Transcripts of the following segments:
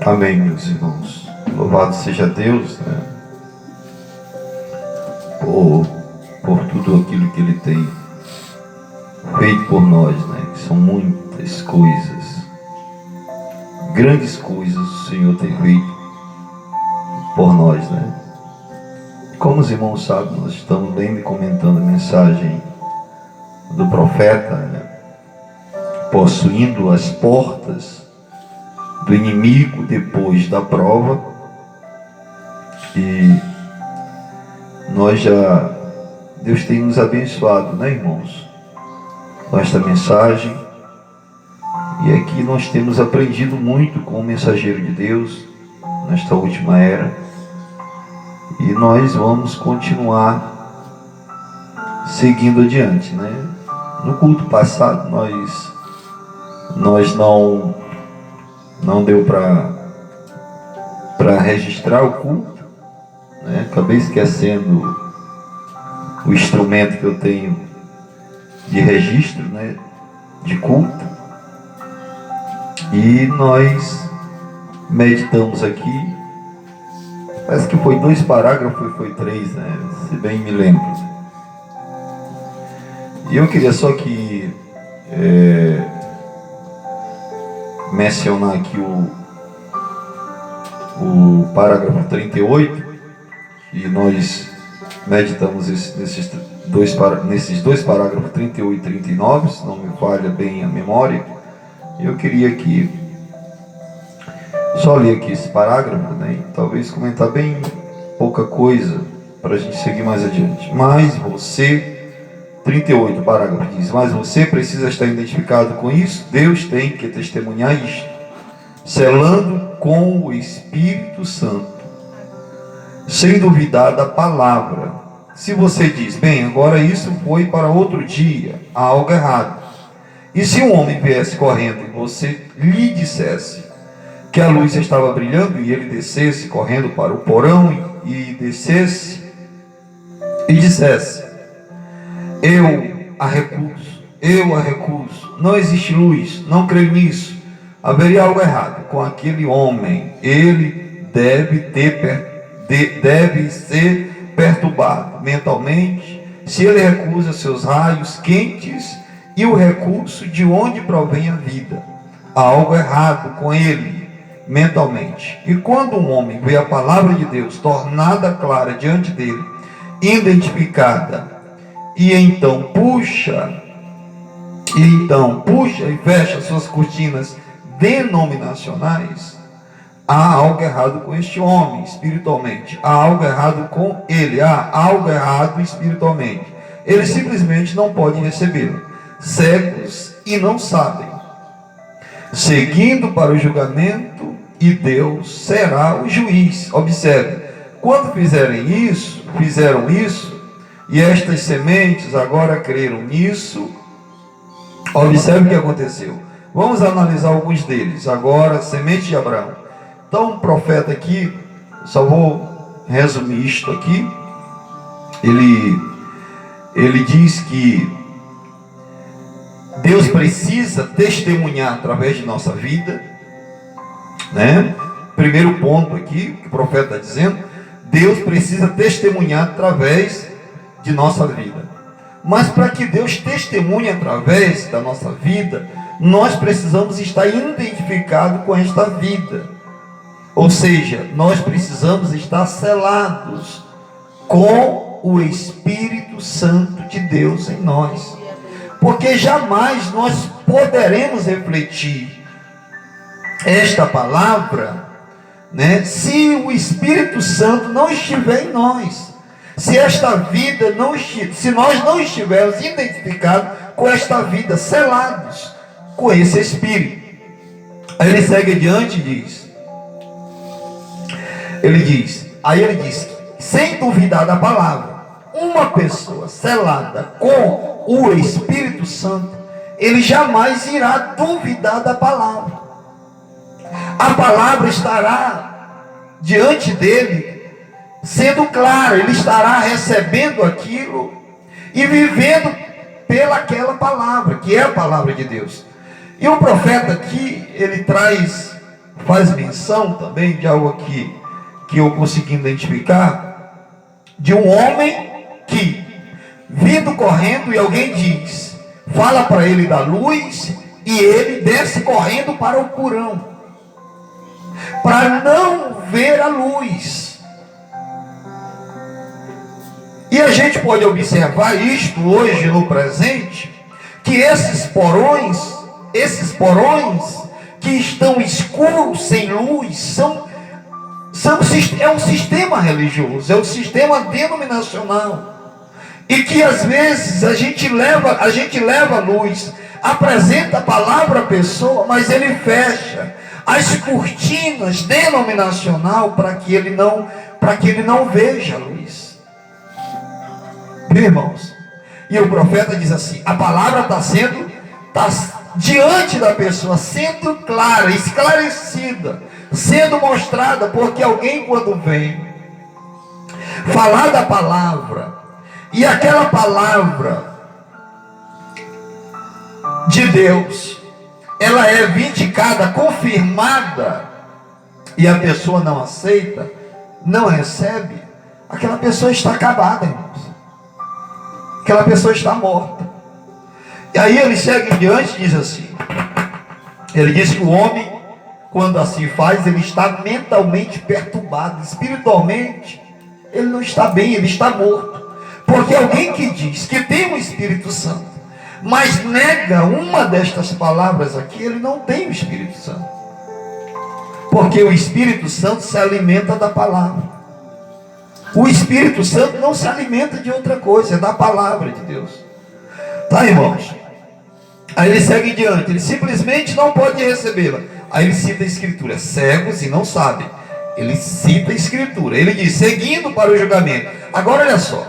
Amém, meus irmãos. Louvado seja Deus, né? Por tudo aquilo que Ele tem feito por nós, né? Que são muitas coisas, grandes coisas o Senhor tem feito por nós, né? Como os irmãos sabem, nós estamos lendo e comentando a mensagem do profeta, né? Possuindo as portas do inimigo depois da prova. E Deus tem nos abençoado, né, irmãos, com esta mensagem. E aqui nós temos aprendido muito com o mensageiro de Deus nesta última era, e nós vamos continuar seguindo adiante, né? No culto passado nós não deu para registrar o culto, né? Acabei esquecendo o instrumento que eu tenho de registro, né? De culto. E nós meditamos aqui, parece que foi 2 parágrafos, foi 3, né? Se bem me lembro. E eu queria só que mencionar aqui o parágrafo 38, e nós meditamos nesses dois parágrafos 38 e 39, se não me falha bem a memória. Eu queria aqui só ler aqui esse parágrafo, né, e talvez comentar bem pouca coisa para a gente seguir mais adiante. Mas você, 38, o parágrafo diz: mas você precisa estar identificado com isso. Deus tem que testemunhar isto, selando com o Espírito Santo, sem duvidar da palavra. Se você diz, bem, agora isso foi para outro dia, há algo errado. E se um homem viesse correndo e você lhe dissesse que a luz estava brilhando, e ele descesse correndo para o porão e dissesse e dissesse: eu a recuso, não existe luz, não creio nisso, haveria algo errado com aquele homem. Ele deve ser perturbado mentalmente, se ele recusa seus raios quentes e o recurso de onde provém a vida. Há algo errado com ele mentalmente. E quando um homem vê a palavra de Deus tornada clara diante dele, identificada, e então puxa e fecha suas cortinas denominacionais, há algo errado com este homem espiritualmente, há algo errado com ele, há algo errado espiritualmente. Eles simplesmente não podem recebê-lo, cegos e não sabem, seguindo para o julgamento, e Deus será o juiz. Observe, quando fizeram isso, e estas sementes agora creram nisso, observe o que aconteceu. Vamos analisar alguns deles. Agora, semente de Abraão. Então, o profeta aqui, só vou resumir isto aqui. Ele diz que Deus precisa testemunhar através de nossa vida, né? Primeiro ponto aqui, que o profeta está dizendo: Deus precisa testemunhar através de nossa vida. Mas para que Deus testemunhe através da nossa vida, nós precisamos estar identificados com esta vida. Ou seja, nós precisamos estar selados com o Espírito Santo de Deus em nós. Porque jamais nós poderemos refletir esta palavra, né, se o Espírito Santo não estiver em nós. Se esta vida se nós não estivermos identificados com esta vida, selados com esse Espírito. Aí ele segue adiante e diz, ele diz, sem duvidar da palavra, uma pessoa selada com o Espírito Santo, ele jamais irá duvidar da palavra. A palavra estará diante dele sendo clara, ele estará recebendo aquilo e vivendo pelaquela palavra, que é a palavra de Deus. E o profeta aqui, ele traz faz menção também de algo aqui que eu consegui identificar, de um homem que, vindo correndo, e alguém diz, fala para ele da luz, e ele desce correndo para o porão, para não ver a luz. E a gente pode observar isto hoje no presente, que esses porões que estão escuros, sem luz, é um sistema religioso, é um sistema denominacional, e que às vezes a gente leva a luz, apresenta a palavra à pessoa, mas ele fecha as cortinas denominacional para que ele não veja a luz. Meus irmãos, e o profeta diz assim: a palavra está diante da pessoa, sendo clara, esclarecida, sendo mostrada, porque alguém, quando vem falar da palavra, e aquela palavra de Deus, ela é vindicada, confirmada, e a pessoa não aceita, não recebe, aquela pessoa está acabada, irmãos. Aquela pessoa está morta. E aí ele segue em diante e diz assim, ele diz que o homem, quando assim faz, ele está mentalmente perturbado, espiritualmente ele não está bem, ele está morto. Porque alguém que diz que tem o Espírito Santo, mas nega uma destas palavras aqui, ele não tem o Espírito Santo. Porque o Espírito Santo se alimenta da palavra. O Espírito Santo não se alimenta de outra coisa, é da palavra de Deus. Tá, irmãos? Aí ele segue em diante, ele simplesmente não pode recebê-la. Aí ele cita a Escritura, cegos e não sabem. Ele cita a Escritura, ele diz, seguindo para o julgamento. Agora olha só,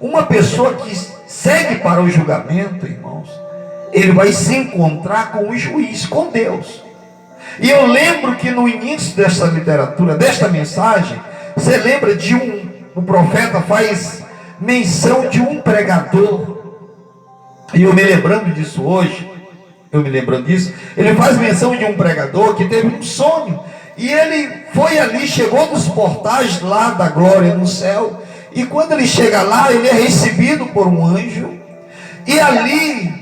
uma pessoa que segue para o julgamento, irmãos, ele vai se encontrar com o juiz, com Deus. E eu lembro que no início desta literatura, desta mensagem, você lembra de o profeta faz menção de um pregador, e eu me lembrando disso hoje, ele faz menção de um pregador que teve um sonho, e ele foi ali, chegou nos portais lá da glória no céu, e quando ele chega lá, ele é recebido por um anjo, e ali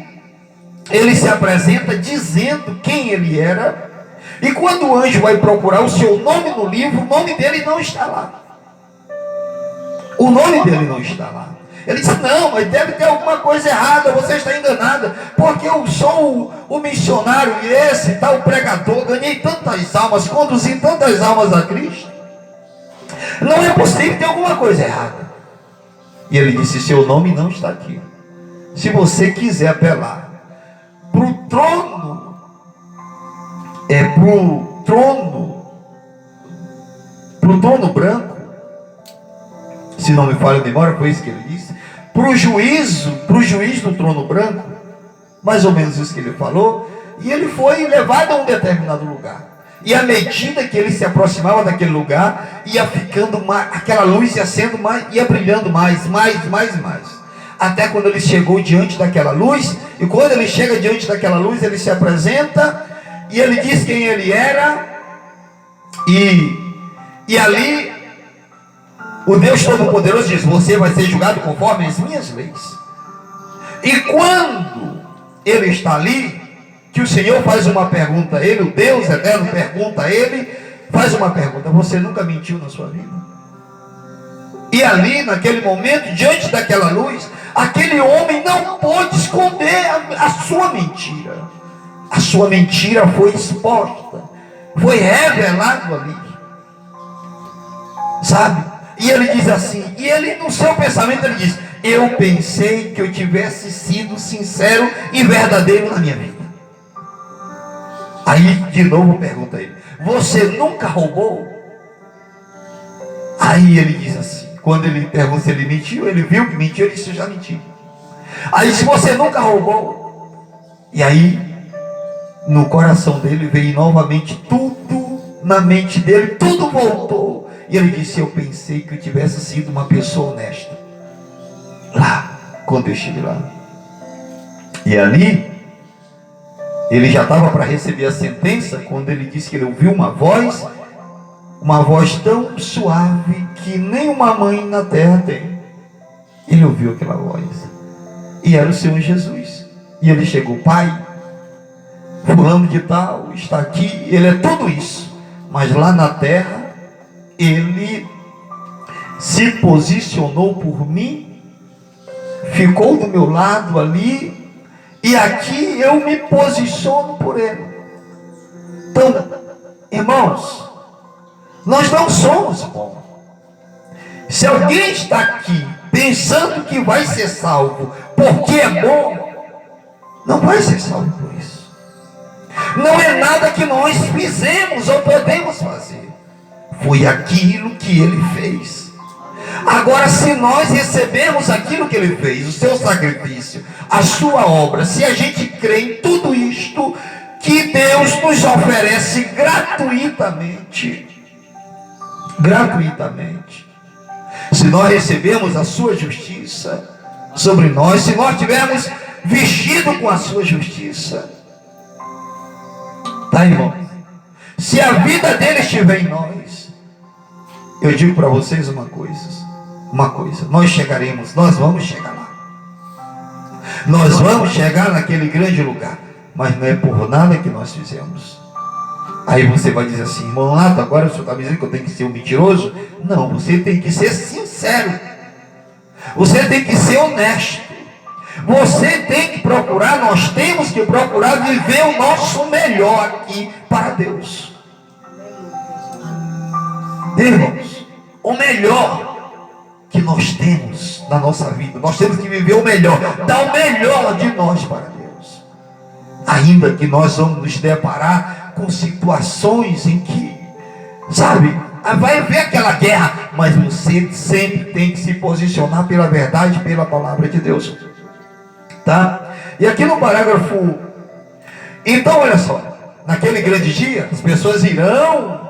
ele se apresenta dizendo quem ele era, e quando o anjo vai procurar o seu nome no livro, o nome dele não está lá. O nome dele não está lá. Ele disse, não, mas deve ter alguma coisa errada, você está enganada, porque eu sou o missionário e esse tal pregador, ganhei tantas almas, conduzi tantas almas a Cristo. Não é possível ter alguma coisa errada. E ele disse, seu nome não está aqui. Se você quiser apelar para o trono, para o trono branco, se não me falha a memória, foi isso que ele disse, para o juiz do trono branco, mais ou menos isso que ele falou, e ele foi levado a um determinado lugar, e à medida que ele se aproximava daquele lugar, ia ficando mais, aquela luz ia sendo mais, ia brilhando mais, até quando ele chegou diante daquela luz, e quando ele chega diante daquela luz, ele se apresenta, e ele diz quem ele era, e ali o Deus Todo-Poderoso diz, você vai ser julgado conforme as minhas leis. E quando ele está ali, que o Senhor faz uma pergunta a ele, o Deus Eterno pergunta a ele, faz uma pergunta, você nunca mentiu na sua vida? E ali, naquele momento, diante daquela luz, aquele homem não pôde esconder a sua mentira. A sua mentira foi exposta, foi revelado ali. Sabe? E ele diz assim, e ele no seu pensamento ele diz, eu pensei que eu tivesse sido sincero e verdadeiro na minha vida. Aí de novo pergunta a ele, você nunca roubou? Aí ele diz assim, quando ele pergunta se ele mentiu, ele viu que mentiu, ele disse, eu já menti. Aí se você nunca roubou? E aí no coração dele veio novamente tudo, na mente dele, tudo voltou. E ele disse, eu pensei que eu tivesse sido uma pessoa honesta. Lá, quando eu estive lá. E ali, Ele já estava para receber a sentença quando ele disse que ele ouviu uma voz tão suave que nem uma mãe na terra tem. Ele ouviu aquela voz, e era o Senhor Jesus. E ele chegou: pai, fulano de tal está aqui, ele é tudo isso, mas lá na terra ele se posicionou por mim, ficou do meu lado ali, e aqui eu me posiciono por ele. Então, irmãos, nós não somos bons. Se alguém está aqui pensando que vai ser salvo porque é bom, não vai ser salvo por isso. Não é nada que nós fizemos ou podemos fazer, foi aquilo que ele fez. Agora, se nós recebemos aquilo que ele fez, o seu sacrifício, a sua obra, se a gente crê em tudo isto que Deus nos oferece gratuitamente, se nós recebemos a sua justiça sobre nós, se nós tivermos vestido com a sua justiça, tá, irmão? Se a vida dele estiver em nós, eu digo para vocês uma coisa, nós vamos chegar lá. Nós vamos chegar naquele grande lugar, mas não é por nada que nós fizemos. Aí você vai dizer assim: irmão Nato, agora o senhor está me dizendo que eu tenho que ser um mentiroso? Não, você tem que ser sincero. Você tem que ser honesto. Você tem que procurar, nós temos que procurar viver o nosso melhor aqui para Deus. Irmãos, o melhor que nós temos na nossa vida, nós temos que viver o melhor, dar o melhor de nós para Deus. Ainda que nós vamos nos deparar com situações em que, sabe, vai haver aquela guerra, mas você sempre tem que se posicionar pela verdade, pela palavra de Deus, tá? E aqui no parágrafo, então olha só, naquele grande dia, as pessoas irão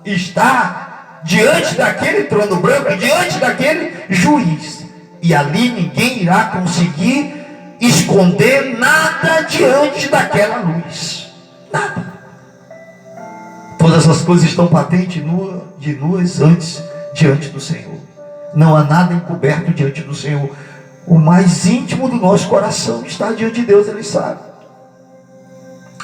estar diante daquele trono branco, diante daquele juiz, e ali ninguém irá conseguir esconder nada diante daquela luz, nada. Todas as coisas estão patentes de nuas antes diante do Senhor. Não há nada encoberto diante do Senhor. O mais íntimo do nosso coração está diante de Deus, Ele sabe,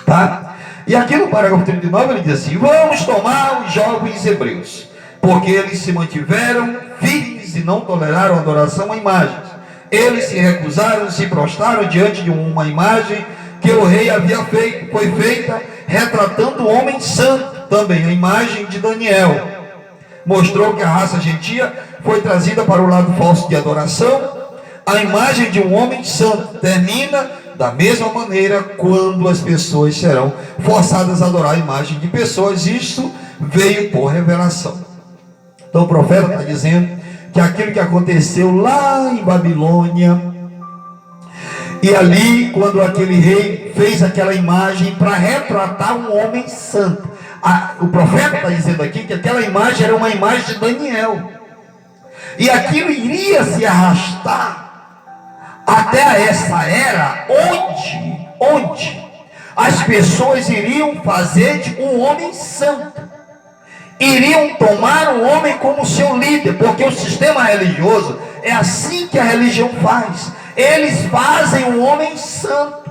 tá? E aqui no parágrafo 39 ele diz assim: vamos tomar os jovens hebreus, porque eles se mantiveram firmes e não toleraram adoração a imagens. Eles se recusaram, se prostraram diante de uma imagem que o rei havia feito. Foi feita retratando o homem santo. Também a imagem de Daniel mostrou que a raça gentia foi trazida para o lado falso de adoração. A imagem de um homem santo termina da mesma maneira quando as pessoas serão forçadas a adorar a imagem de pessoas. Isto veio por revelação. Então o profeta está dizendo que aquilo que aconteceu lá em Babilônia, e ali quando aquele rei fez aquela imagem para retratar um homem santo, o profeta está dizendo aqui que aquela imagem era uma imagem de Daniel, e aquilo iria se arrastar até essa era onde as pessoas iriam fazer de um homem santo, iriam tomar um homem como seu líder, porque o sistema religioso é assim que a religião faz. Eles fazem um homem santo.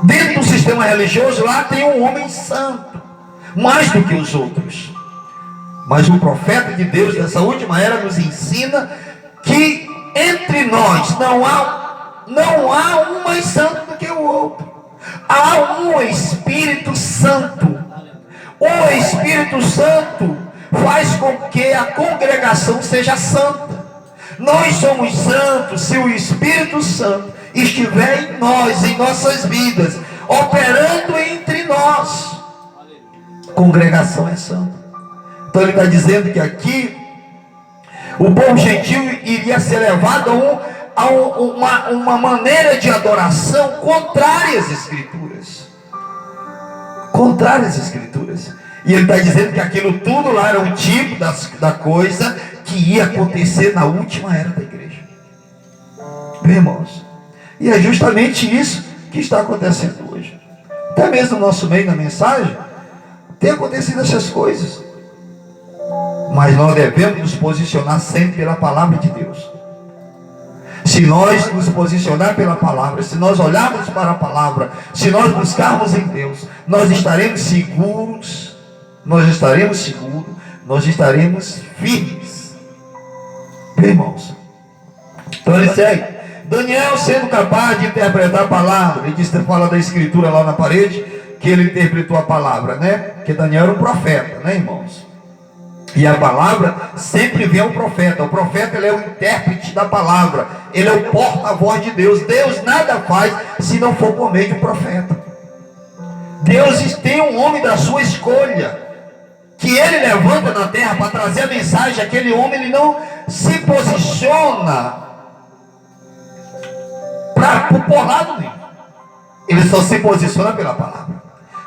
Dentro do sistema religioso lá tem um homem santo, mais do que os outros. Mas o profeta de Deus dessa última era nos ensina que entre nós não há um mais santo do que o outro. Há um Espírito Santo. O Espírito Santo faz com que a congregação seja santa. Nós somos santos se o Espírito Santo estiver em nós, em nossas vidas, operando entre nós. Congregação é santa. Então ele está dizendo que aqui o povo gentil iria ser levado a uma maneira de adoração contrária às Escrituras. Contrária às Escrituras. E ele está dizendo que aquilo tudo lá era um tipo da coisa que ia acontecer na última era da igreja. Bem, irmãos, e é justamente isso que está acontecendo hoje. Até mesmo no nosso meio, na mensagem, tem acontecido essas coisas. Mas nós devemos nos posicionar sempre pela palavra de Deus. Se nós nos posicionar pela palavra, se nós olharmos para a palavra, se nós buscarmos em Deus, nós estaremos seguros, nós estaremos firmes. Bem, irmãos, então ele segue. Daniel, sendo capaz de interpretar a palavra, ele diz, fala da escritura lá na parede, que ele interpretou a palavra, né? Porque Daniel era um profeta, né, irmãos? E a palavra sempre vem ao profeta. O profeta, ele é o intérprete da palavra. Ele é o porta-voz de Deus. Deus nada faz se não for por meio de um profeta. Deus tem um homem da sua escolha, que ele levanta na terra para trazer a mensagem. Aquele homem, ele não se posiciona por lado nenhum. Ele só se posiciona pela palavra,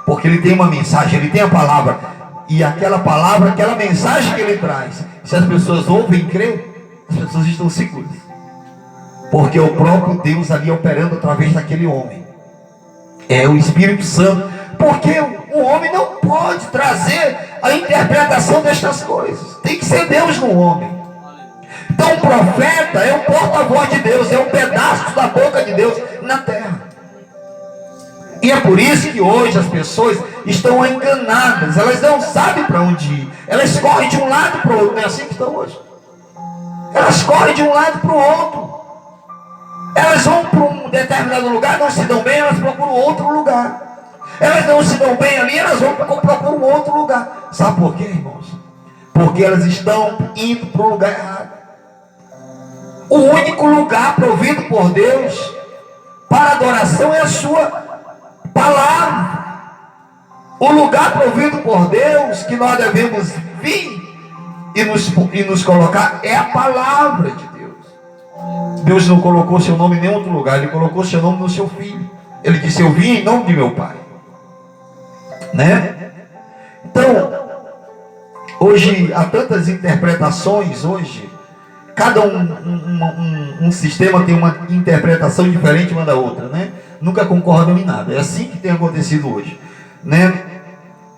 porque ele tem uma mensagem, ele tem a palavra. E aquela palavra, aquela mensagem que ele traz, se as pessoas ouvem e creem, as pessoas estão seguras, porque o próprio Deus ali operando através daquele homem, é o Espírito Santo. Porque o homem não pode trazer a interpretação destas coisas, tem que ser Deus no homem. Então o profeta é o porta-voz de Deus, é um pedaço da boca de Deus na terra. E é por isso que hoje as pessoas estão enganadas, elas não sabem para onde ir, elas correm de um lado para o outro. Não é assim que estão hoje? Elas correm de um lado para o outro, elas vão para um determinado lugar, não se dão bem, elas procuram outro lugar. Elas não se dão bem ali, elas vão procurar um outro lugar. Sabe por quê, irmãos? Porque elas estão indo para o lugar errado. O único lugar provido por Deus para adoração é a sua palavra. O lugar provido por Deus que nós devemos vir e nos colocar é a palavra de Deus. Deus não colocou seu nome em nenhum outro lugar, ele colocou seu nome no seu filho. Ele disse: eu vim em nome de meu Pai, né? Então, hoje há tantas interpretações. Hoje cada um sistema tem uma interpretação diferente uma da outra, né? Nunca concordam em nada. É assim que tem acontecido hoje, né?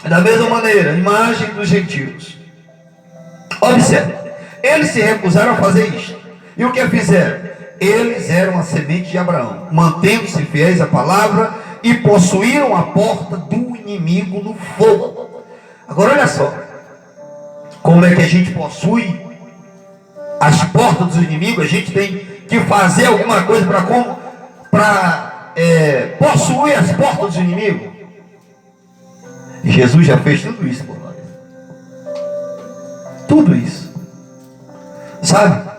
Da mesma maneira, a imagem dos gentios. Observe, eles se recusaram a fazer isto. E o que fizeram? Eles eram a semente de Abraão, mantendo-se fiéis à palavra, e possuíram a porta do inimigo no fogo. Agora olha só, como é que a gente possui as portas dos inimigos? A gente tem que fazer alguma coisa para possuir as portas dos inimigos. Jesus já fez tudo isso por nós. Tudo isso, sabe?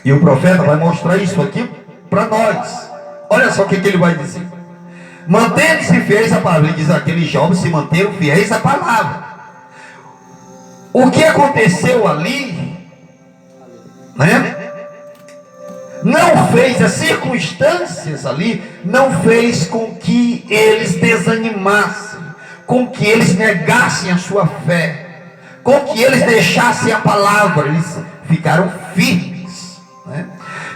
E o profeta vai mostrar isso aqui para nós. Olha só o que ele vai dizer: mantendo-se fiéis à palavra. Ele diz: aqueles jovens se manteram fiéis à palavra. O que aconteceu ali, né? Não fez, as circunstâncias ali não fez com que eles desanimassem, com que eles negassem a sua fé, com que eles deixassem a palavra. Eles ficaram firmes, né?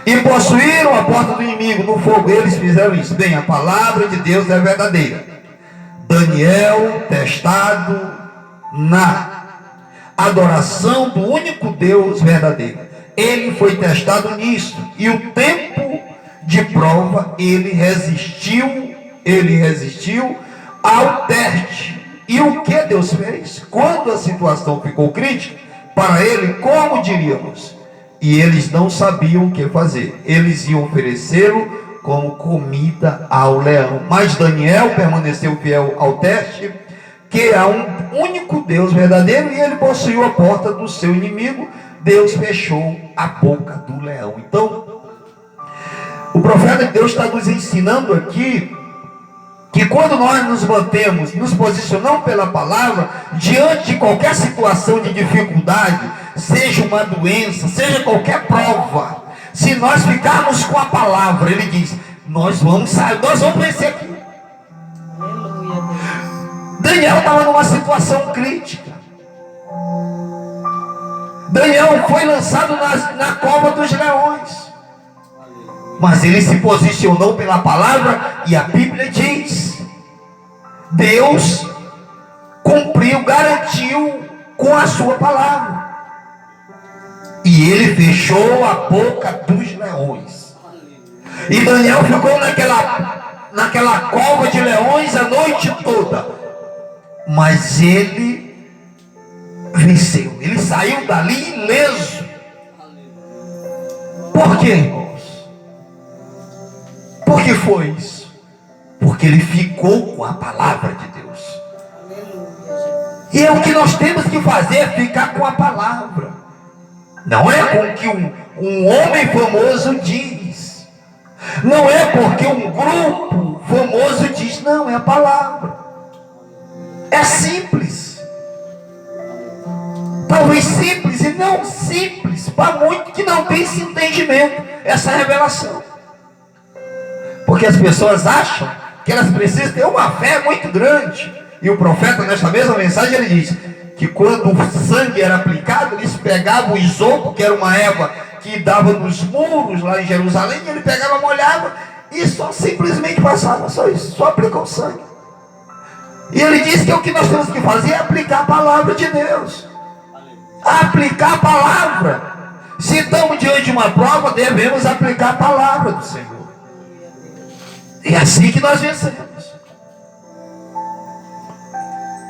E possuíram a porta do inimigo no fogo. Eles fizeram isso. Bem, a palavra de Deus é verdadeira. Daniel, testado na adoração do único Deus verdadeiro, ele foi testado nisso, e o tempo de prova ele resistiu ao teste. E o que Deus fez? Quando a situação ficou crítica para ele, como diríamos, e eles não sabiam o que fazer, eles iam oferecê-lo como comida ao leão. Mas Daniel permaneceu fiel ao teste, que há um único Deus verdadeiro, e ele possuiu a porta do seu inimigo. Deus fechou a boca do leão. Então, o profeta de Deus está nos ensinando aqui que quando nós nos mantemos, nos posicionamos pela palavra, diante de qualquer situação de dificuldade, seja uma doença, seja qualquer prova, se nós ficarmos com a palavra, ele diz: nós vamos sair, nós vamos vencer aqui. Daniel estava numa situação crítica. Daniel foi lançado na cova dos leões. Mas ele se posicionou pela palavra, e a Bíblia diz: Deus cumpriu, garantiu com a sua palavra. E ele fechou a boca dos leões. E Daniel ficou naquela cova de leões a noite toda. Mas ele venceu. Ele saiu dali ileso. Por quê, irmãos? Por que foi isso? Porque ele ficou com a palavra de Deus. E é o que nós temos que fazer, é ficar com a palavra. Não é com o que um homem famoso diz. Não é porque um grupo famoso diz. Não, é a palavra. É simples. Talvez simples e não simples para muitos que não têm esse entendimento, essa revelação. Porque as pessoas acham que elas precisam ter uma fé muito grande. E o profeta, nesta mesma mensagem, ele diz que quando o sangue era aplicado, eles pegavam o isopo, que era uma erva que dava nos muros lá em Jerusalém, e ele pegava, molhava e só simplesmente passava, só isso, só aplicou o sangue. E ele disse que o que nós temos que fazer é aplicar a palavra de Deus. Aplicar a palavra. Se estamos diante de uma prova, devemos aplicar a palavra do Senhor. É assim que nós vencemos,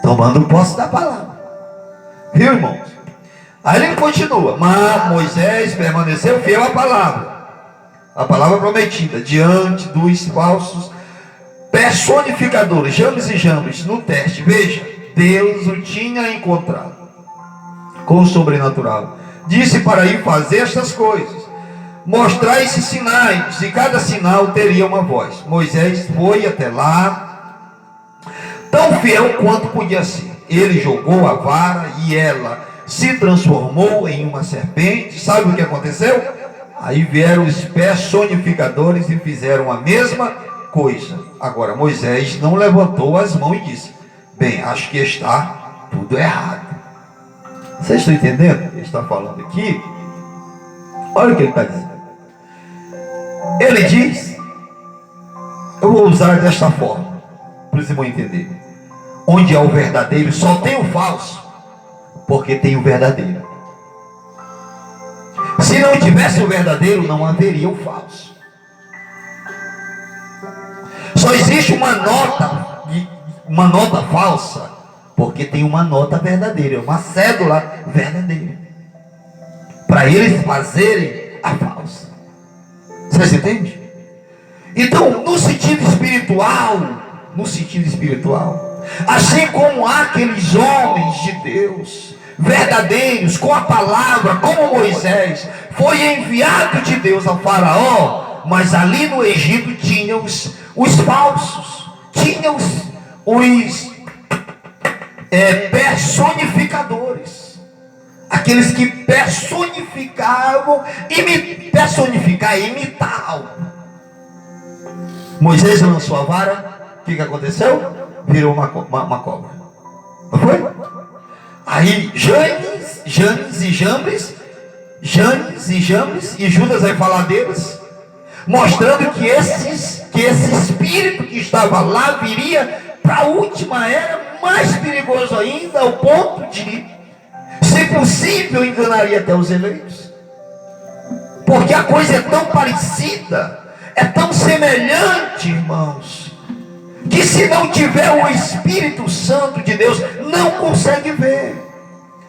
tomando posse da palavra. Viu, irmãos? Aí ele continua: mas Moisés permaneceu fiel à palavra, a palavra prometida, diante dos falsos personificadores, Jambres e Jambres. No teste, veja, Deus o tinha encontrado com o sobrenatural. Disse para ir fazer estas coisas, mostrar esses sinais, e cada sinal teria uma voz. Moisés foi até lá, tão fiel quanto podia ser. Ele jogou a vara e ela se transformou em uma serpente. Sabe o que aconteceu? Aí vieram os personificadores e fizeram a mesma coisa. Agora Moisés não levantou as mãos e disse: bem, acho que está tudo errado. Vocês estão entendendo? Ele está falando aqui. Olha o que ele está dizendo. Ele diz, eu vou usar desta forma, para os irmãos entenderem: onde há o verdadeiro, só tem o falso, porque tem o verdadeiro. Se não tivesse o verdadeiro, não haveria o falso. Só existe uma nota falsa, porque tem uma nota verdadeira, uma cédula verdadeira, para eles fazerem a falsa. Vocês entendem? Então, no sentido espiritual, assim como há aqueles homens de Deus verdadeiros, com a palavra, como Moisés foi enviado de Deus ao faraó, mas ali no Egito tinha os falsos, tinha os personificadores, aqueles que personificavam, personificar é imitar algo. Moisés lançou a vara, o que aconteceu? Virou uma cobra. Não foi? Aí Janes e Jambres, e Judas vai falar deles, mostrando que esse espírito que estava lá viria para a última era, mais perigoso ainda, ao ponto de, se possível, enganaria até os eleitos. Porque a coisa é tão parecida, é tão semelhante, irmãos, que se não tiver o Espírito Santo de Deus, não consegue ver,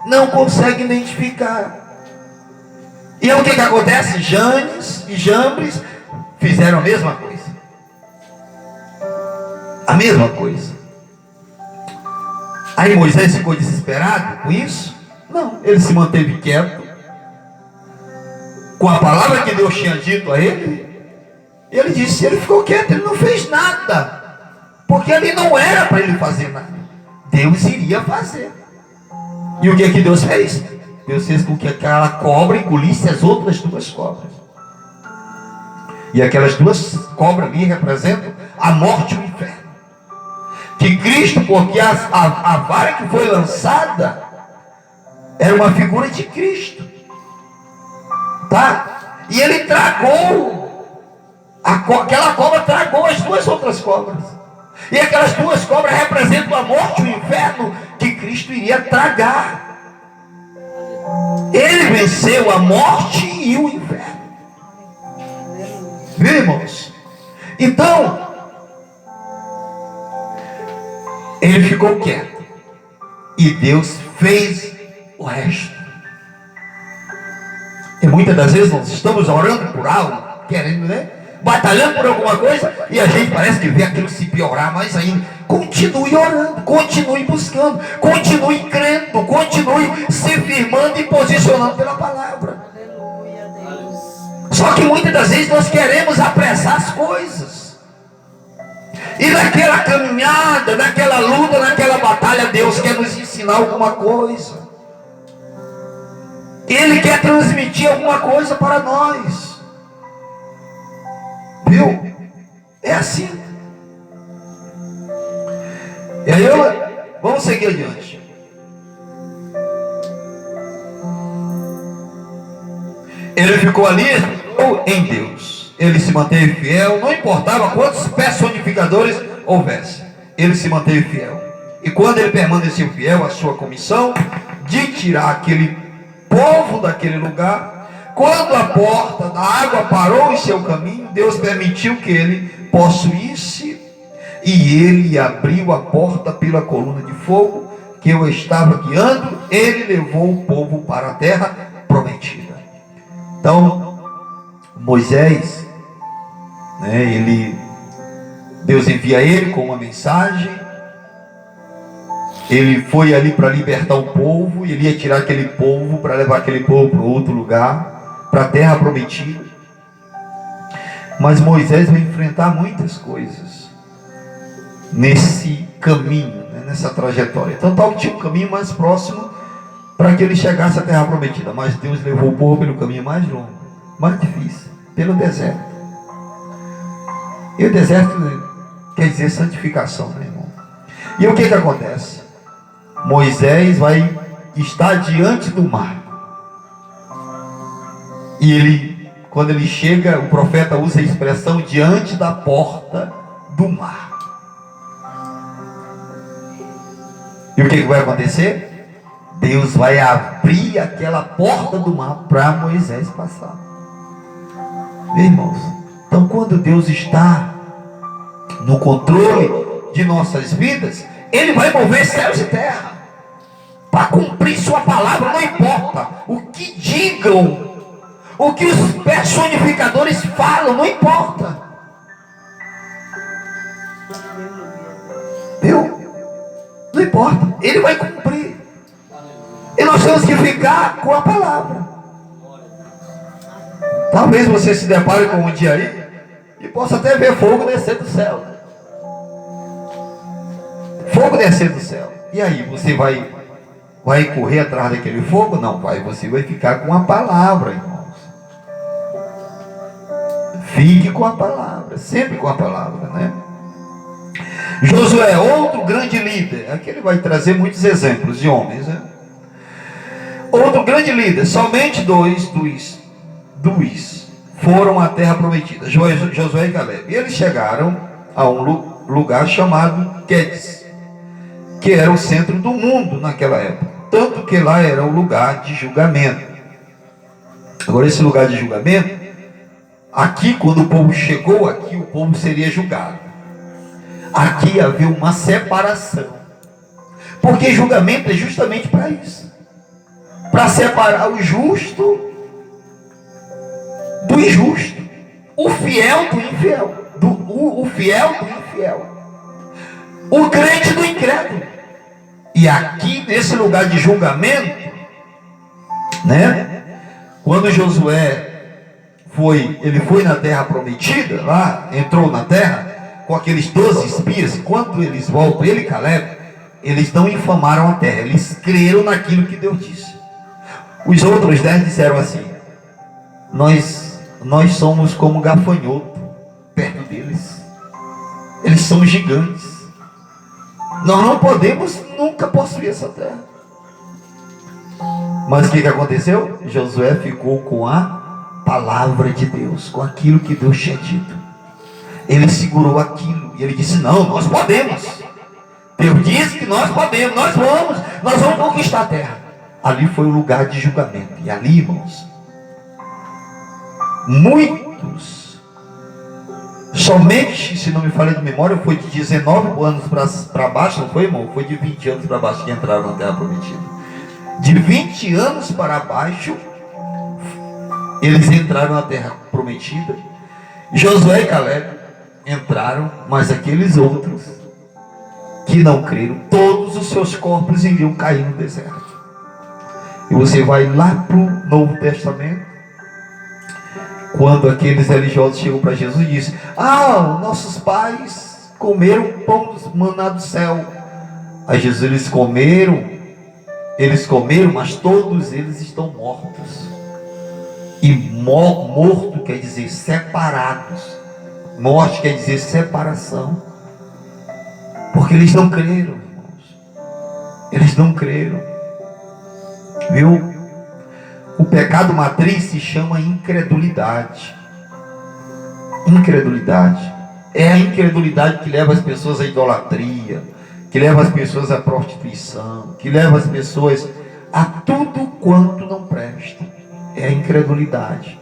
não consegue identificar. E aí o que acontece? Janes e Jambres fizeram a mesma coisa. A mesma coisa. Aí Moisés ficou desesperado com isso? Não, ele se manteve quieto, com a palavra que Deus tinha dito a ele. Ele disse, ele ficou quieto, ele não fez nada, porque ali não era para ele fazer nada. Deus iria fazer. E o que Deus fez? Deus fez com que aquela cobra engolisse as outras duas cobras. E aquelas duas cobras ali representam a morte e o inferno. Que Cristo, porque a vara que foi lançada era uma figura de Cristo, tá? E ele tragou Aquela cobra tragou as duas outras cobras. E aquelas duas cobras representam a morte e o inferno que Cristo iria tragar. Ele venceu a morte e o inferno. Viu, irmãos? Então, ele ficou quieto. E Deus fez o resto. E muitas das vezes nós estamos orando por algo, querendo, né? Batalhando por alguma coisa, e a gente parece que vê aquilo se piorar mais ainda. Continue orando, continue buscando, continue crendo, continue se firmando e posicionando pela palavra. Só que muitas das vezes nós queremos apressar as coisas. E naquela caminhada, naquela luta, naquela batalha, Deus quer nos ensinar alguma coisa. Ele quer transmitir alguma coisa para nós. Viu? É assim. E aí vamos seguir adiante. Ele ficou ali em Deus. Ele se manteve fiel. Não importava quantos personificadores houvesse. Ele se manteve fiel. E quando ele permaneceu fiel à sua comissão de tirar aquele povo daquele lugar, quando a porta da água parou em seu caminho, Deus permitiu que ele possuísse, e ele abriu a porta pela coluna de fogo que eu estava guiando. Ele levou o povo para a terra prometida. Então, Moisés, né, Deus envia ele com uma mensagem. Ele foi ali para libertar o povo, e ele ia tirar aquele povo para levar aquele povo para outro lugar, para a terra prometida. Mas Moisés vai enfrentar muitas coisas nesse caminho, né, nessa trajetória. Então tal que tinha um caminho mais próximo para que ele chegasse à terra prometida, mas Deus levou o povo pelo caminho mais longo, mais difícil, pelo deserto. E o deserto quer dizer santificação, né, irmão? E o que acontece? Moisés vai estar diante do mar. E quando ele chega, o profeta usa a expressão diante da porta do mar. E o que vai acontecer? Deus vai abrir aquela porta do mar para Moisés passar. Irmãos, então quando Deus está no controle de nossas vidas, Ele vai mover céus e terra para cumprir sua palavra. Não importa o que digam, o que os personificadores falam, não importa. Viu? Não importa, Ele vai cumprir. E nós temos que ficar com a palavra. Talvez você se depare com um dia aí e possa até ver fogo descer do céu. Fogo descer do céu. E aí, você vai correr atrás daquele fogo? Não vai, você vai ficar com a palavra, irmãos. Fique com a palavra, sempre com a palavra, né? Josué, outro grande líder. Aqui ele vai trazer muitos exemplos de homens, né? Outro grande líder. Somente dois foram à terra prometida, Josué e Caleb. E eles chegaram a um lugar chamado Quedes, que era o centro do mundo naquela época. Tanto que lá era o lugar de julgamento. Agora, esse lugar de julgamento, aqui, quando o povo chegou aqui, o povo seria julgado. Aqui havia uma separação. Porque julgamento é justamente para isso. Para separar o justo do injusto. O fiel do infiel. O fiel do infiel. O crente do incrédulo. E aqui, nesse lugar de julgamento, né? Quando Josué ele foi na terra prometida, lá, entrou na terra, com aqueles 12 espias, quando eles voltam, ele e Caleb, eles não infamaram a terra, eles creram naquilo que Deus disse. Os outros 10 disseram assim: nós somos como gafanhoto perto deles. Eles são gigantes. Nós não podemos nunca possuir essa terra. Mas o que aconteceu? Josué ficou com a palavra de Deus, com aquilo que Deus tinha dito. Ele segurou aquilo e ele disse: não, nós podemos. Deus disse que nós podemos, nós vamos conquistar a terra. Ali foi o lugar de julgamento. E ali, irmãos, muitos, somente, se não me falha de memória, foi de 19 anos para baixo, não foi, irmão? Foi de 20 anos para baixo que entraram na terra prometida. De 20 anos para baixo, eles entraram na terra prometida. Josué e Caleb entraram, mas aqueles outros que não creram, todos os seus corpos iriam cair no deserto. E você vai lá para o Novo Testamento, quando aqueles religiosos chegam para Jesus e dizem: nossos pais comeram pão do maná do céu. Aí Jesus: eles comeram, mas todos eles estão mortos. E morto quer dizer separados. Morte quer dizer separação. Porque eles não creram, irmãos. Eles não creram. Viu? O pecado matriz se chama incredulidade. Incredulidade. É a incredulidade que leva as pessoas à idolatria, que leva as pessoas à prostituição, que leva as pessoas a tudo quanto não presta. É a incredulidade.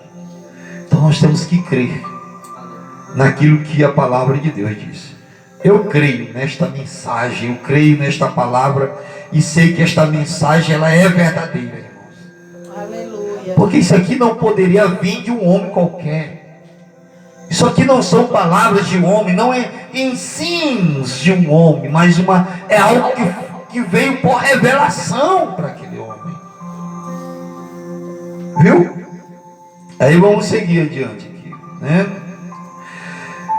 Então nós temos que crer naquilo que a palavra de Deus diz. Eu creio nesta mensagem, eu creio nesta palavra e sei que esta mensagem ela é verdadeira, irmãos. Aleluia. Porque isso aqui não poderia vir de um homem qualquer. Isso aqui não são palavras de um homem, não é ensinos de um homem, mas é algo que veio por revelação para aquele homem. Viu? Aí vamos seguir adiante aqui, né?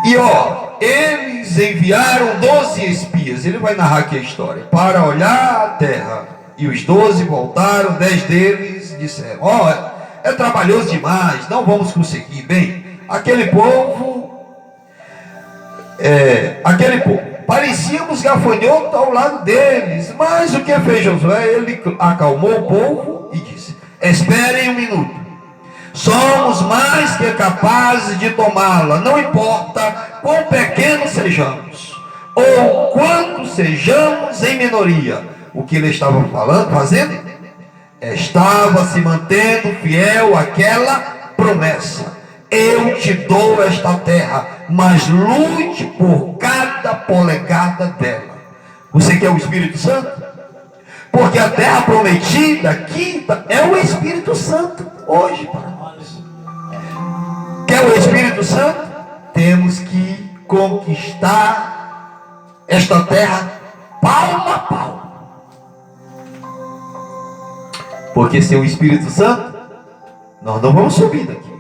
E eles enviaram 12 espias. Ele vai narrar aqui a história. Para olhar a terra. E os 12 voltaram. 10 deles disseram: é trabalhoso demais, não vamos conseguir. Bem, aquele povo, parecíamos gafanhotos ao lado deles. Mas o que fez Josué? Ele acalmou o povo e disse: esperem um minuto. Somos mais que capazes de tomá-la, não importa quão pequenos sejamos, ou quanto sejamos em minoria. O que ele estava fazendo? Estava se mantendo fiel àquela promessa. Eu te dou esta terra, mas lute por cada polegada dela. Você quer o Espírito Santo? Porque a terra prometida aqui é o Espírito Santo hoje para nós. Quer o Espírito Santo? Temos que conquistar esta terra palmo a palmo. Porque sem o Espírito Santo, nós não vamos subir daqui.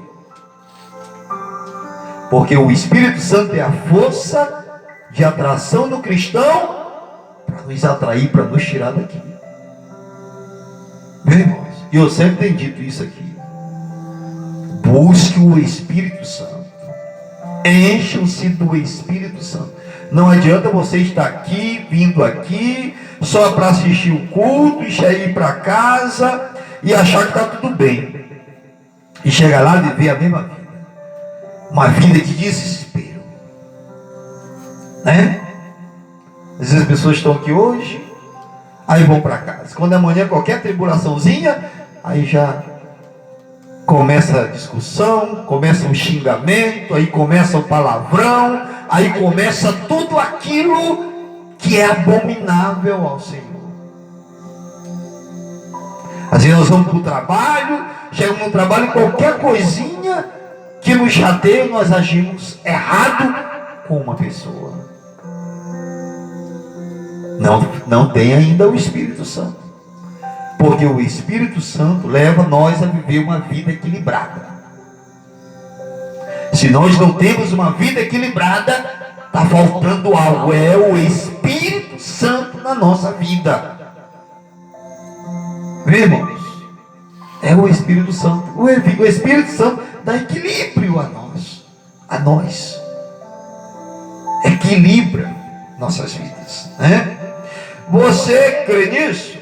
Porque o Espírito Santo é a força de atração do cristão para nos atrair, para nos tirar daqui. Meus irmãos, e eu sempre tenho dito isso aqui: busque o Espírito Santo, encham-se do Espírito Santo. Não adianta você estar aqui, vindo aqui, só para assistir o culto, e ir para casa e achar que está tudo bem, e chegar lá e viver a mesma vida, uma vida de desespero, né? Às vezes as pessoas estão aqui hoje, aí vão para casa. Quando amanhã qualquer tribulaçãozinha, aí já começa a discussão, começa o xingamento, aí começa o palavrão, aí começa tudo aquilo que é abominável ao Senhor. Às vezes nós vamos para o trabalho, chegamos no trabalho, qualquer coisinha que nos chateia, nós agimos errado com uma pessoa. Não tem ainda o Espírito Santo. Porque o Espírito Santo leva nós a viver uma vida equilibrada. Se nós não temos uma vida equilibrada, está faltando algo. É o Espírito Santo na nossa vida. Viu, irmãos? É o Espírito Santo. O Espírito Santo dá equilíbrio a nós. Equilibra nossas vidas, né? Você crê nisso?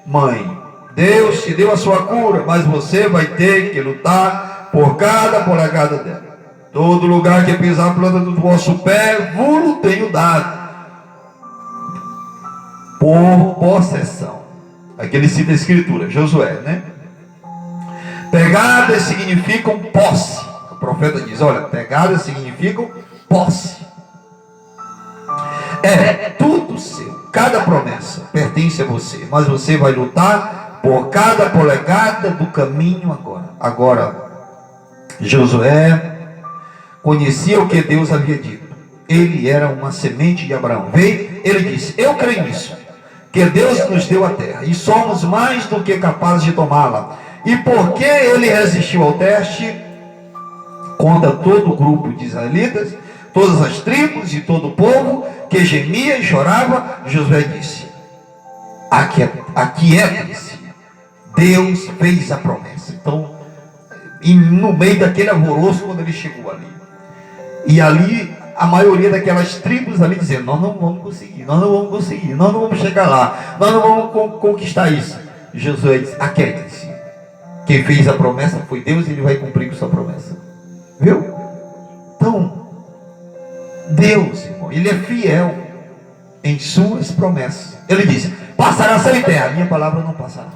Mãe, Deus te deu a sua cura, mas você vai ter que lutar por cada polegada dela. Todo lugar que pisar a planta do vosso pé, vos tenho dado por possessão. Aqui ele cita a escritura, Josué, né? Pegadas significam posse. O profeta diz, olha, pegadas significam posse. É tudo seu. Cada promessa pertence a você. Mas você vai lutar por cada polegada do caminho agora. Agora, Josué conhecia o que Deus havia dito. Ele era uma semente de Abraão. Veio, ele disse, eu creio nisso, que Deus nos deu a terra, e somos mais do que capazes de tomá-la. E porque ele resistiu ao teste, contra todo o grupo de israelitas, todas as tribos e todo o povo que gemia e chorava, Josué disse, aquietem-se, Deus fez a promessa. Então, e no meio daquele alvoroço, quando ele chegou ali, e ali a maioria daquelas tribos ali dizendo, nós não vamos conseguir, nós não vamos conseguir, nós não vamos chegar lá, nós não vamos conquistar isso. Josué disse, aquietem-se, quem fez a promessa foi Deus, e ele vai cumprir com sua promessa. Viu? Então, Deus, irmão, ele é fiel em suas promessas. Ele disse, passará céu e terra, a minha palavra não passará.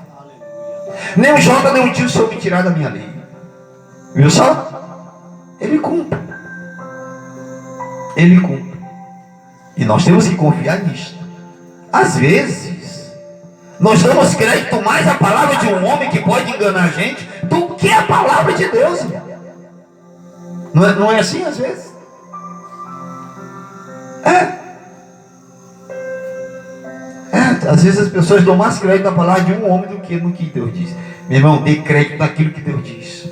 Nem o jota, nem o tio se eu me tirar da minha lei. Viu só? Ele cumpre. Ele cumpre. E nós temos que confiar nisto. Às vezes, nós damos crédito mais à palavra de um homem que pode enganar a gente do que a palavra de Deus. Não é assim às vezes? Às vezes as pessoas dão mais crédito na palavra de um homem do que no que Deus diz. Meu irmão, dê crédito naquilo que Deus diz.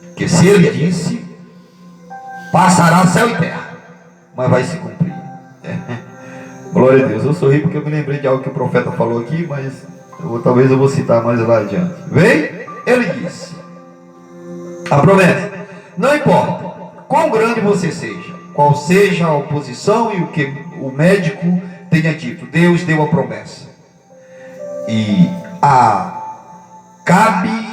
Porque se ele disse, passará céu e terra, mas vai se cumprir. Glória a Deus. Eu sorri porque eu me lembrei de algo que o profeta falou aqui, mas talvez eu vou citar mais lá adiante. Vem, ele disse, a promessa, não importa quão grande você seja, qual seja a oposição e o que o médico tenha dito, Deus deu a promessa. E cabe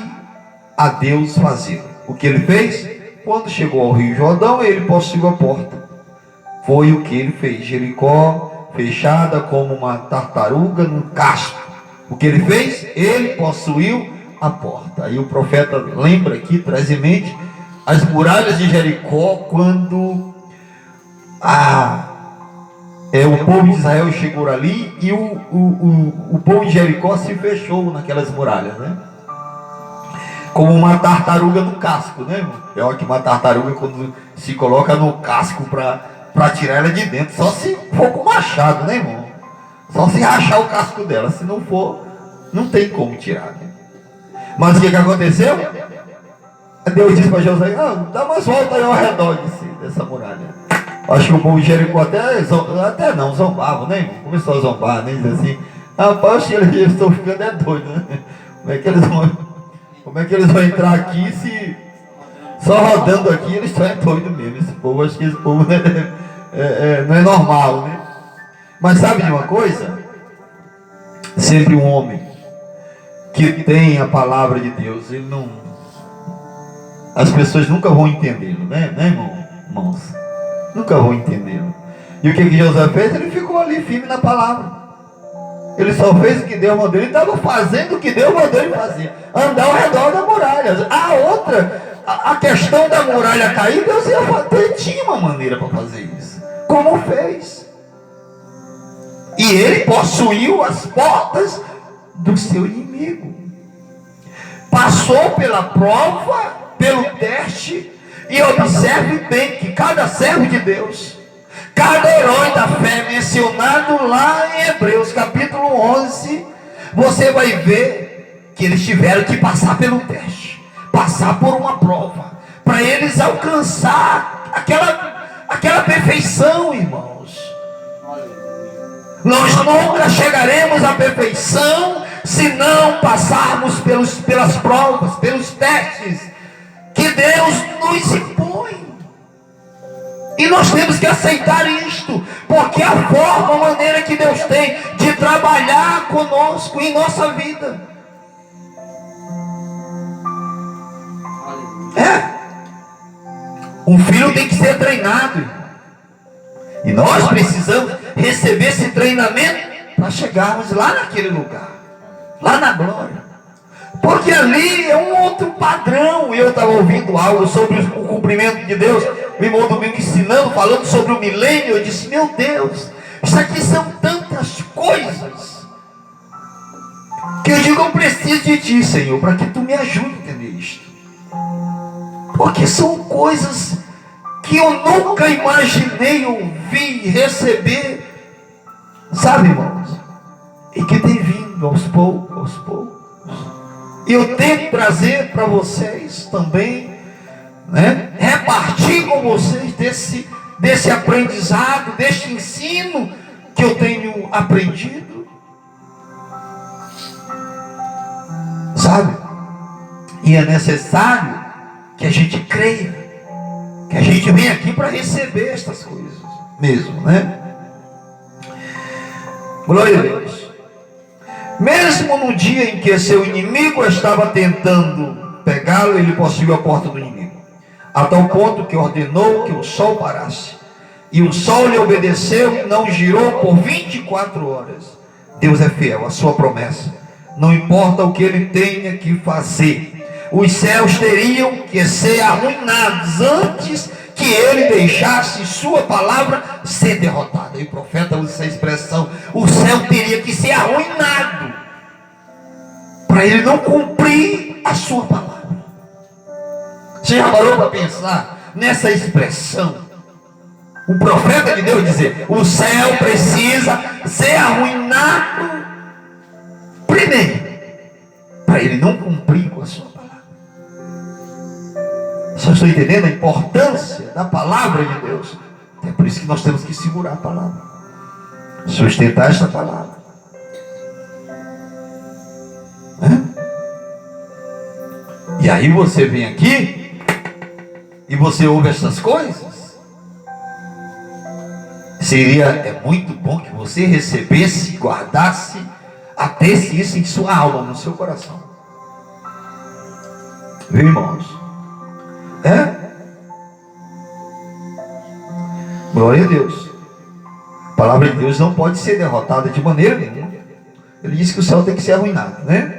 a Deus fazer. O que ele fez? Quando chegou ao Rio Jordão, ele possuiu a porta. Foi o que ele fez. Jericó fechada como uma tartaruga no casco. O que ele fez? Ele possuiu a porta. Aí o profeta lembra aqui, traz em mente as muralhas de Jericó, quando o povo de Israel chegou ali e o povo de Jericó se fechou naquelas muralhas, né? Como uma tartaruga no casco, né, irmão? É ótimo que uma tartaruga, quando se coloca no casco para tirar ela de dentro, só se for com machado, né, irmão? Só se rachar o casco dela, se não for, não tem como tirar, né? Mas o que aconteceu? Deus disse para Josué, dá mais volta aí ao redor dessa muralha. Acho que o povo de Jericó até não zombava, né, irmão? Começou a zombar, né? Diz assim, rapaz, acho que eles estão ficando doidos, né? Como é que eles vão entrar aqui se só rodando aqui eles estão doidos mesmo? Esse povo, acho que esse povo não é normal, né? Mas sabe de uma coisa? Sempre um homem que tem a palavra de Deus, ele não... As pessoas nunca vão entendê-lo, né, irmãos? Nunca vão entendê-lo. E o que Josué fez? Ele ficou ali firme na palavra. Ele só fez o que Deus mandou. Ele estava fazendo o que Deus mandou ele fazer. Andar ao redor da muralha. A questão da muralha cair, Deus ia fazer. Ele tinha uma maneira para fazer isso. Como fez? E ele possuiu as portas do seu inimigo. Passou pela prova, pelo teste. E observe bem que cada servo de Deus, cada herói da fé mencionado lá em Hebreus capítulo 11, você vai ver que eles tiveram que passar pelo teste, passar por uma prova, para eles alcançar aquela perfeição, irmãos. Nós nunca chegaremos à perfeição se não passarmos pelas provas, pelos testes que Deus nos impõe. E nós temos que aceitar isto, porque a forma, a maneira que Deus tem de trabalhar conosco em nossa vida. Um filho inimigo tem que ser treinado. E nós precisamos receber esse treinamento para chegarmos lá naquele lugar, lá na glória. Porque ali é um outro padrão. Eu estava ouvindo algo sobre o cumprimento de Deus, o irmão Domingo ensinando, falando sobre o milênio. Eu disse, meu Deus, isso aqui são tantas coisas, que eu digo, eu preciso de ti, Senhor, para que tu me ajude a entender isto. Porque são coisas que eu nunca imaginei ouvir e receber, sabe, irmãos? E que tem vindo aos poucos, E eu tento trazer para vocês também, né? Repartir com vocês desse aprendizado, deste ensino que eu tenho aprendido. Sabe? E é necessário que a gente creia, que a gente vem aqui para receber estas coisas mesmo, né? Glória a Deus. Mesmo no dia em que seu inimigo estava tentando pegá-lo, ele possuiu a porta do inimigo, a tal ponto que ordenou que o sol parasse. E o sol lhe obedeceu e não girou por 24 horas. Deus é fiel à sua promessa. Não importa o que ele tenha que fazer. Os céus teriam que ser arruinados antes que ele deixasse sua palavra ser derrotada. E o profeta usa essa expressão: o céu teria que ser arruinado para ele não cumprir a sua palavra. Você já parou para pensar nessa expressão? O profeta de Deus dizer: o céu precisa ser arruinado primeiro, para ele não cumprir com a sua palavra. Só estou entendendo a importância da palavra de Deus. É por isso que nós temos que segurar a palavra, sustentar esta palavra. E aí você vem aqui e você ouve essas coisas. É muito bom que você recebesse, guardasse, atesse isso em sua alma, no seu coração. Viu, irmãos? Glória a Deus. A palavra de Deus não pode ser derrotada de maneira nenhuma. Ele disse que o céu tem que ser arruinado, né?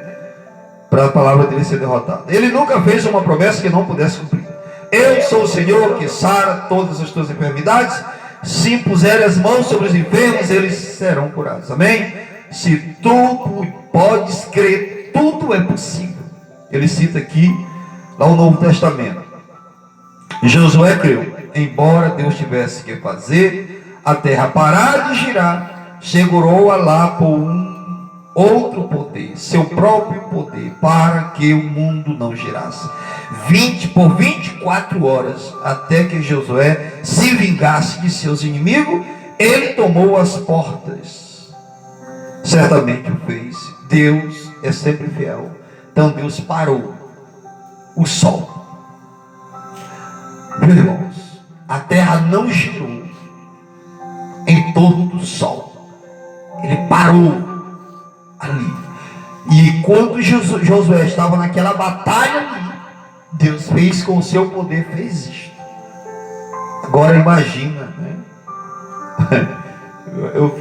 Para a palavra dele ser derrotada. Ele nunca fez uma promessa que não pudesse cumprir. Eu sou o Senhor que sara todas as tuas enfermidades. Se impuserem as mãos sobre os enfermos, eles serão curados. Amém? Se tu podes crer, tudo é possível. Ele cita aqui, lá o Novo Testamento. Josué creu, embora Deus tivesse que fazer a terra parar de girar, segurou-a lá por um outro poder, seu próprio poder, para que o mundo não girasse. Por 24 horas, até que Josué se vingasse de seus inimigos, ele tomou as portas. Certamente o fez. Deus é sempre fiel. Então Deus parou o sol. Meus irmãos, a terra não girou em torno do sol. Ele parou ali. E quando Josué estava naquela batalha ali, Deus fez com o seu poder, fez isto. Agora imagina, né?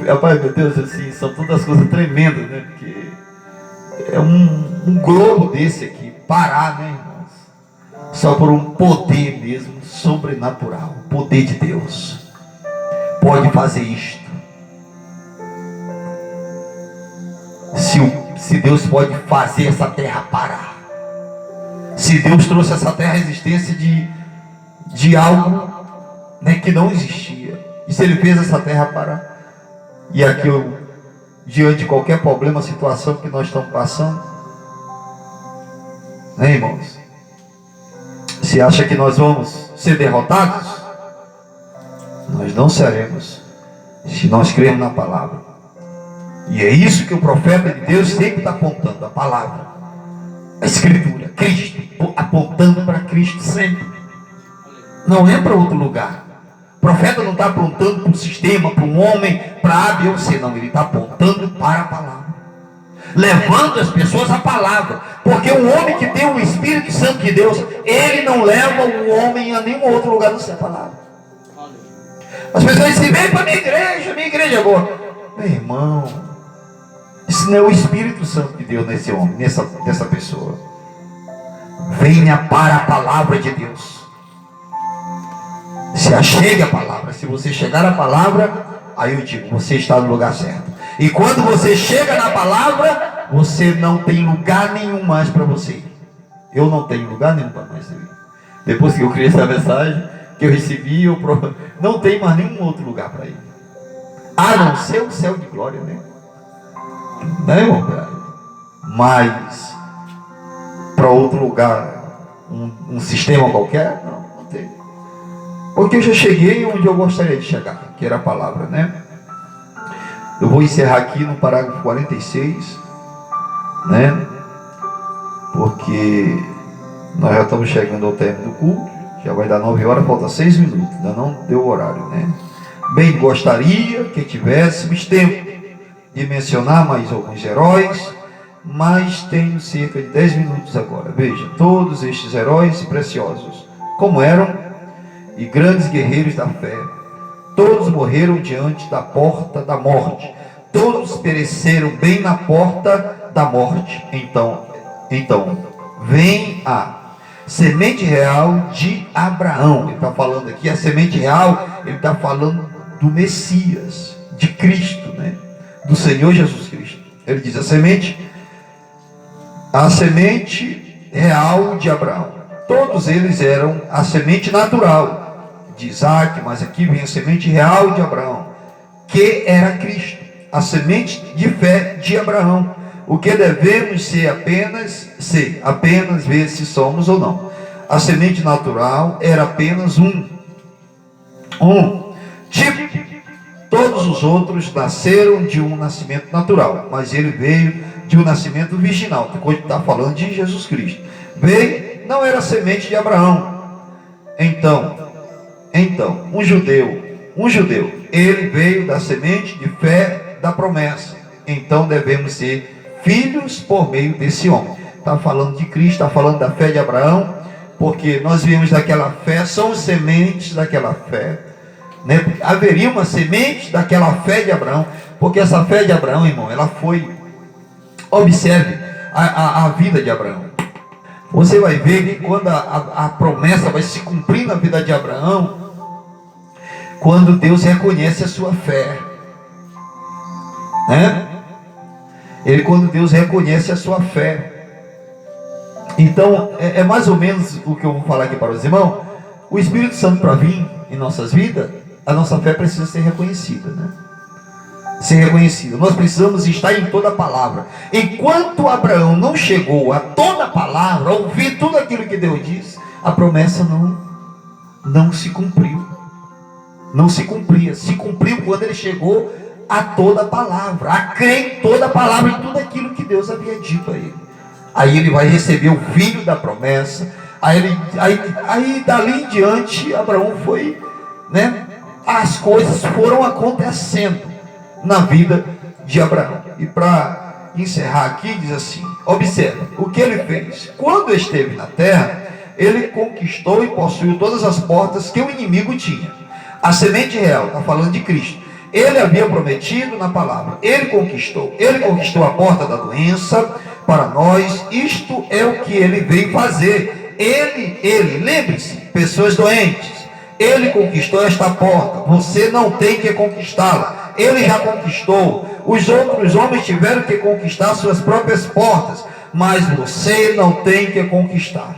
Rapaz, meu Deus, assim, são todas coisas tremendas, né? Porque é um globo desse aqui, parar, né, irmãos? Só por um poder mesmo, sobrenatural. O poder de Deus pode fazer isto. Se Deus pode fazer essa terra parar, se Deus trouxe essa terra à existência de algo, né, que não existia, e se Ele fez essa terra parar, e aqui diante de qualquer problema, situação que nós estamos passando, né, irmãos? Se acha que nós vamos ser derrotados? Nós não seremos, se nós crermos na palavra. E é isso que o profeta de Deus sempre está apontando, a palavra, a Escritura, Cristo, apontando para Cristo sempre. Não é para outro lugar. O profeta não está apontando para um sistema, para um homem, para A, B ou C, não. Ele está apontando para a palavra. levando as pessoas à palavra, porque o homem que tem o Espírito Santo de Deus, ele não leva o homem a nenhum outro lugar não ser a palavra. As pessoas dizem, vem para a minha igreja agora. Meu irmão, isso não é o Espírito Santo de Deus nesse homem, nessa pessoa. Venha para a palavra de Deus. Se achegue a palavra. Se você chegar à palavra, aí eu digo, você está no lugar certo. E quando você chega na palavra, você não tem lugar nenhum mais para você ir. Eu não tenho lugar nenhum para mais ir. Depois que eu criei essa mensagem, que eu recebi, não tem mais nenhum outro lugar para ir. A não ser o céu de glória, né? Não é, irmão? Mas para outro lugar, um sistema qualquer, não tem. Porque eu já cheguei onde eu gostaria de chegar, que era a palavra, né? Eu vou encerrar aqui no parágrafo 46, né? Porque nós já estamos chegando ao término do culto, já vai dar 9 horas, falta 6 minutos, ainda não deu o horário, né? Bem, gostaria que tivéssemos tempo de mencionar mais alguns heróis, mas tenho cerca de 10 minutos agora. Veja, todos estes heróis preciosos, como eram, e grandes guerreiros da fé, todos morreram diante da porta da morte, todos pereceram bem na porta da morte. Então, vem a semente real de Abraão. Ele está falando aqui, a semente real, ele está falando do Messias, de Cristo, né? Do Senhor Jesus Cristo. Ele diz a semente real de Abraão. Todos eles eram a semente natural de Isaac, mas aqui vem a semente real de Abraão, que era Cristo, a semente de fé de Abraão. O que devemos ser apenas ver se somos ou não. A semente natural era apenas um tipo. Todos os outros nasceram de um nascimento natural, mas ele veio de um nascimento virginal. Depois está falando de Jesus Cristo. Veio, não era semente de Abraão. Então, um judeu, ele veio da semente de fé da promessa. Então devemos ser filhos por meio desse homem. Está falando de Cristo, está falando da fé de Abraão, porque nós viemos daquela fé, são sementes daquela fé, né? Haveria uma semente daquela fé de Abraão, porque essa fé de Abraão, irmão, ela foi, observe a vida de Abraão. Você vai ver que quando a promessa vai se cumprir na vida de Abraão, quando Deus reconhece a sua fé, né? Quando Deus reconhece a sua fé. Então, é mais ou menos o que eu vou falar aqui para os irmãos. O Espírito Santo, para vir em nossas vidas, a nossa fé precisa ser reconhecida, né? Ser reconhecida. Nós precisamos estar em toda a palavra. Enquanto Abraão não chegou a toda a palavra, a ouvir tudo aquilo que Deus disse, a promessa não se cumpriu. Não se cumpria. Se cumpriu quando ele chegou a toda a palavra, a crer em toda a palavra, em tudo aquilo que Deus havia dito a ele. Aí ele vai receber o filho da promessa. Aí dali em diante, Abraão foi, né? As coisas foram acontecendo na vida de Abraão. E para encerrar aqui, diz assim: observe o que ele fez. Quando esteve na terra, ele conquistou e possuiu todas as portas que o inimigo tinha. A semente real, está falando de Cristo. Ele havia prometido na palavra. Ele conquistou a porta da doença para nós. Isto é o que ele veio fazer. Lembre-se, pessoas doentes, ele conquistou esta porta. Você não tem que conquistá-la. Ele já conquistou. Os outros homens tiveram que conquistar suas próprias portas, mas você não tem que conquistar.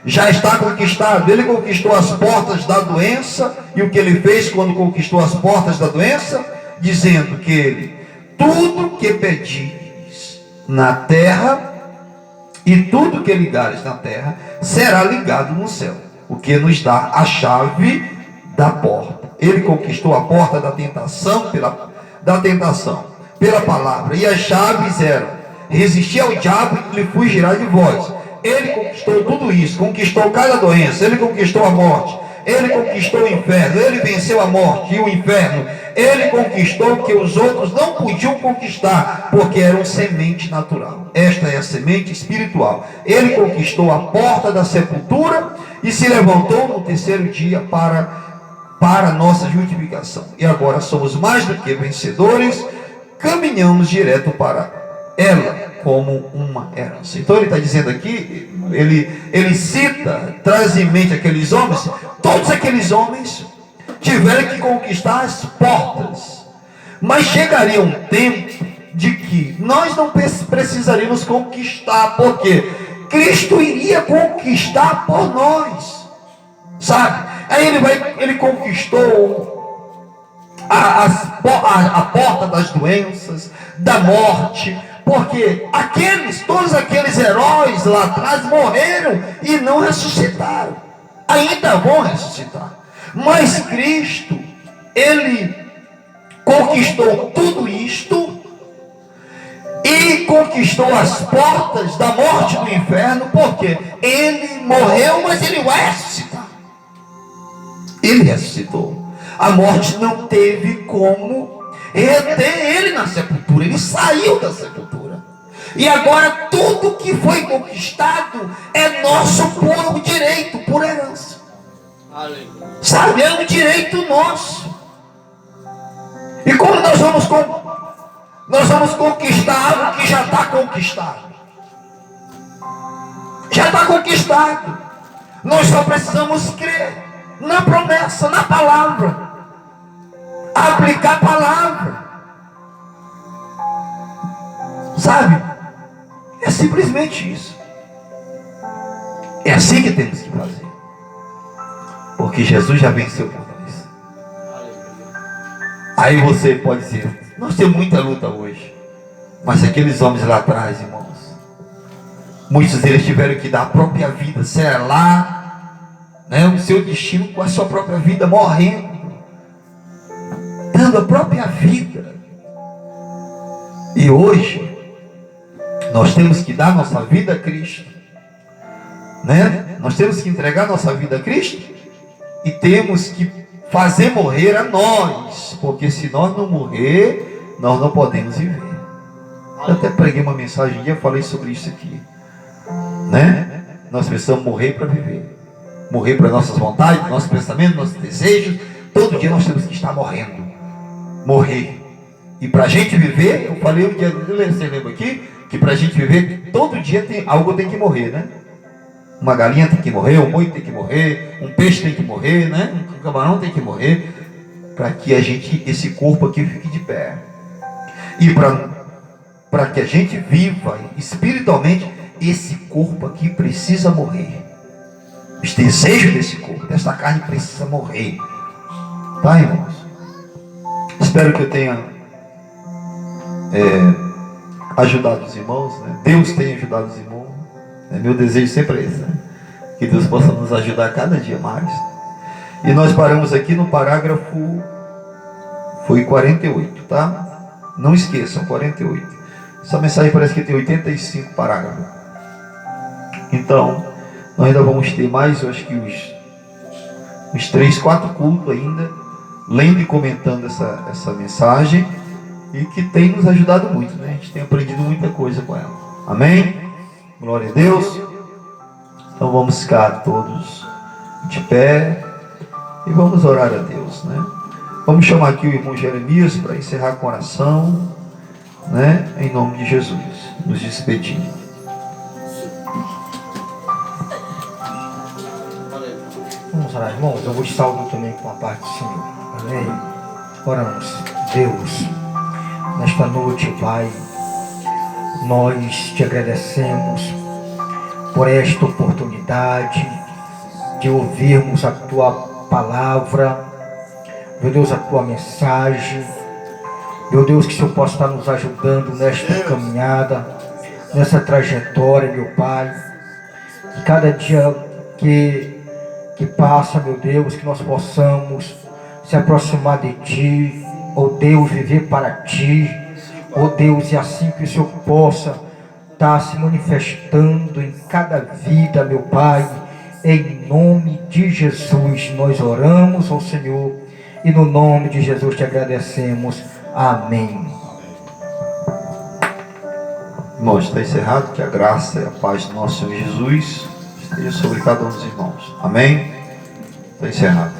Já está conquistado. Ele conquistou as portas da doença. E o que ele fez quando conquistou as portas da doença? Dizendo que ele, tudo que pedires na terra e tudo que ligares na terra será ligado no céu. O que nos dá a chave da porta. Ele conquistou a porta da tentação pela palavra. E as chaves eram: resistir ao diabo e ele fugirá de vós. Ele conquistou tudo isso, conquistou cada doença, ele conquistou a morte, Ele conquistou o inferno, ele venceu a morte e o inferno. Ele conquistou o que os outros não podiam conquistar, porque era uma semente natural. Esta é a semente espiritual. Ele conquistou a porta da sepultura e se levantou no terceiro dia para nossa justificação. E agora somos mais do que vencedores, caminhamos direto para ela como uma herança. Então ele está dizendo aqui, ele cita, traz em mente aqueles homens. Todos aqueles homens tiveram que conquistar as portas, mas chegaria um tempo de que nós não precisaríamos conquistar, porque Cristo iria conquistar por nós, sabe? Aí ele conquistou a porta das doenças, da morte, porque todos aqueles heróis lá atrás morreram e não ressuscitaram. Ainda vão ressuscitar. Mas Cristo, ele conquistou tudo isto e conquistou as portas da morte do inferno, porque ele morreu, mas ele vai ressuscitar. Ele ressuscitou. A morte não teve como reter ele na sepultura. Ele saiu da sepultura. E agora tudo que foi conquistado é nosso por direito, por herança. Sabe, é um direito nosso. E como nós vamos conquistar algo que já está conquistado? Já está conquistado. Nós só precisamos crer na promessa, na palavra. Aplicar a palavra. Sabe? É simplesmente isso. É assim que temos que fazer. Porque Jesus já venceu por nós. Aí você pode dizer, nós temos muita luta hoje. Mas aqueles homens lá atrás, irmãos, muitos deles tiveram que dar a própria vida, selar, né, o seu destino com a sua própria vida, morrendo, dando a própria vida. E hoje nós temos que dar nossa vida a Cristo, né? Nós temos que entregar nossa vida a Cristo e temos que fazer morrer a nós, porque se nós não morrer, nós não podemos viver. Eu até preguei uma mensagem e falei sobre isso aqui, né? Nós precisamos morrer para viver, morrer para nossas vontades, nossos pensamentos, nossos desejos. Todo dia nós temos que estar morrendo, morrer. E para a gente viver, eu falei um dia, você lembra aqui, que para a gente viver, todo dia algo tem que morrer, né? Uma galinha tem que morrer, um boi tem que morrer, um peixe tem que morrer, né? Um camarão tem que morrer, para que esse corpo aqui fique de pé. E para que a gente viva espiritualmente, esse corpo aqui precisa morrer. Os desejos desse corpo, dessa carne precisa morrer. Tá, irmãos? Espero que eu tenha ajudado os irmãos, né? Deus tem ajudado os irmãos. Meu desejo sempre é esse, né? Que Deus possa nos ajudar cada dia mais. E nós paramos aqui no parágrafo, foi 48, tá? Não esqueçam, 48. Essa mensagem parece que tem 85 parágrafos. Então, nós ainda vamos ter mais, eu acho que uns 3, 4 cultos ainda, lendo e comentando essa mensagem, e que tem nos ajudado muito, né? A gente tem aprendido muita coisa com ela. Amém? Glória a Deus. Então vamos ficar todos de pé e vamos orar a Deus, né? Vamos chamar aqui o irmão Jeremias para encerrar com oração, né? Em nome de Jesus, nos despedindo. Vamos orar, irmãos. Eu vou te saudar também com a parte do Senhor. Amém? Oramos. Deus, nesta noite, Pai, nós te agradecemos por esta oportunidade de ouvirmos a tua palavra, meu Deus, a tua mensagem. Meu Deus, que o Senhor possa estar nos ajudando nesta caminhada, nessa trajetória, meu Pai. Que cada dia que passa, meu Deus, que nós possamos se aproximar de Ti, ó Deus, viver para Ti, ó Deus, e assim que o Senhor possa estar se manifestando em cada vida, meu Pai, Em nome de Jesus nós oramos ao Senhor e no nome de Jesus te agradecemos. Amém. Irmãos, está encerrado. Que a graça e a paz do nosso Senhor Jesus esteja sobre cada um dos irmãos. Amém? Está encerrado.